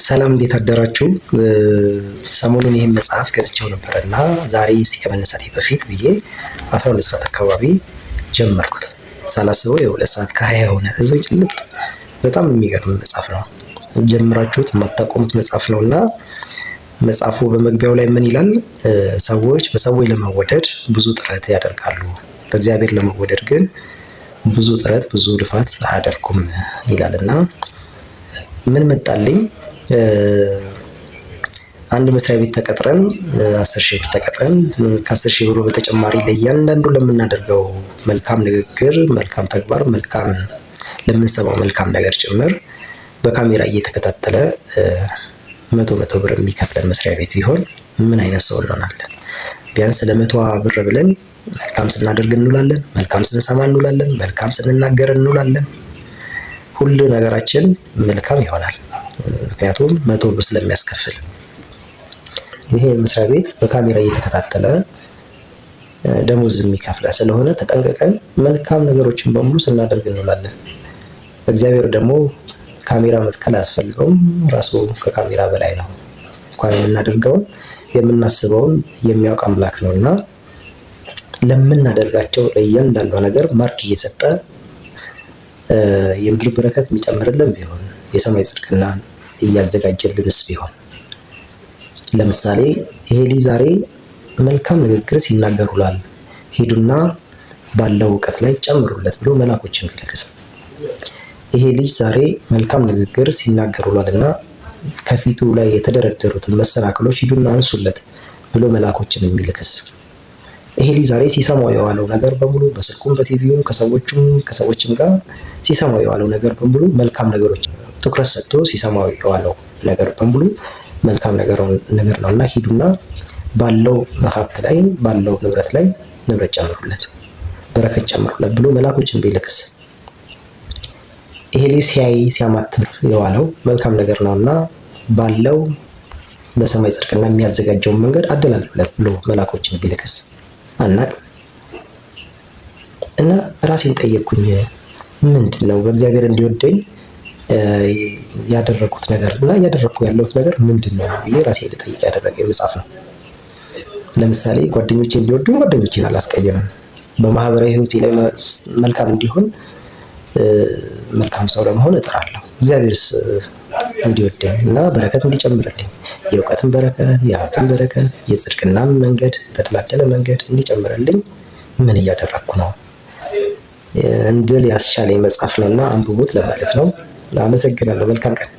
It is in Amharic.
ሰላም እንዴት አደራችሁ? ሰሞኑን ይህን መጽሐፍ ገዝቼው ነበር እና ዛሬ እስቲ ከመነሳቴ በፊት ብዬ 12 ሰዓት አካባቢ ጀመርኩት። ሳላስበው የ2 ሰዓት ከ20 ሆነ። እዛው ጭልጥ። በጣም የሚገርም መጽሐፍ ነው። ጀምራችሁት የማታቆሙት መጽሐፍ ነው እና መጽሐፉ በመግቢያው ላይ ምን ይላል? ሰዎች በሰዎች ለመወደድ ብዙ ጥረት ያደርጋሉ፣ በእግዚአብሔር ለመወደድ ግን ብዙ ጥረት ብዙ ልፋት አያደርጉም ይላል እና ምን መጣልኝ? አንድ መስሪያ ቤት ተቀጥረን 10,000 ብር ተቀጥረን ከ10,000 ብሩ በተጨማሪ ለእያንዳንዱ ለምናደርገው መልካም ንግግር፣ መልካም ተግባር፣ ለምንሰማው መልካም ነገር ጭምር በካሜራ እየተከታተለ መቶ ብር የሚከፍለን መስሪያ ቤት ቢሆን ምን አይነት ሰው እንሆናለን? ቢያንስ ለ100 ብር ብለን መልካም ስናደርግ እንውላለን፣ መልካም ስንሰማ እንውላለን፣ መልካም ስንናገር እንውላለን። ሁሉ ነገራችን መልካም ይሆናል። ምክንያቱም 100 ብር ስለሚያስከፍል። ይሄ መስሪያ ቤት በካሜራ እየተከታተለ ደሞዝ የሚከፍለን ስለሆነ ተጠንቀቀን መልካም ነገሮችን በሙሉ ስናደርግ እንውላለን። እግዚአብሔር ደግሞ ካሜራ መትከል አያስፈልገውም። ራሱ ከካሜራ በላይ ነው። እንኳን የምናደርገውን የምናስበውን የሚያውቅ አምላክ ነውና ለምናደርጋቸው ለእያንዳንዷ ነገር ማርክ እየሰጠ የምድር በረከት የሚጨምርልን ቢሆን የሰማይ ጽድቅና እያዘጋጀልንስ ቢሆን። ለምሳሌ ይሄ ልጅ ዛሬ መልካም ንግግር ሲናገር ውሏል፣ ሄዱና ባለው እውቀት ላይ ጨምሩለት ብሎ መላኮችን ቢልክስ? ይሄ ልጅ ዛሬ መልካም ንግግር ሲናገር ውሏልና ከፊቱ ላይ የተደረደሩትን መሰናክሎች ሂዱና አንሱለት ብሎ መላኮችን የሚልክስ? ይሄ ልጅ ዛሬ ሲሰማው የዋለው ነገር በሙሉ በስልኩም በቲቪውም ከሰዎችም ጋር ሲሰማው የዋለው ነገር በሙሉ መልካም ነገሮች ትኩረት ሰጥቶ ሲሰማው የዋለው ነገር በሙሉ መልካም ነገር ነውና ሂዱና ባለው ሀብት ላይ ባለው ንብረት ላይ ንብረት ጨምሩለት፣ በረከት ጨምሩለት ብሎ መላኮችን ቢልክስ? ይሄ ልጅ ሲያማትር የዋለው መልካም ነገር ነውና ባለው ለሰማይ ጽድቅና የሚያዘጋጀውን መንገድ አደላልለት ብሎ መላኮችን ቢልክስ? አናውቅም። እና ራሴን ጠየቅኩኝ፣ ምንድን ነው በእግዚአብሔር እንዲወደኝ ያደረኩት ነገር እና እያደረኩ ያለሁት ነገር ምንድን ነው ብዬ ራሴን ልጠይቅ ያደረገ መጽሐፍ ነው። ለምሳሌ ጓደኞቼ እንዲወዱኝ ጓደኞቼን አላስቀየምም። በማህበራዊ ህይወቴ ላይ መልካም እንዲሆን መልካም ሰው ለመሆን እጥራለሁ። እግዚአብሔርስ እንዲወደኝ እና በረከት እንዲጨምርልኝ የእውቀትን በረከት፣ የሀብትን በረከት፣ የጽድቅና መንገድ በተላደለ መንገድ እንዲጨምርልኝ ምን እያደረኩ ነው እንድል ያስቻለኝ መጽሐፍ ነውና አንብቡት ለማለት ነው። አመሰግናለሁ። መልካም ቀን።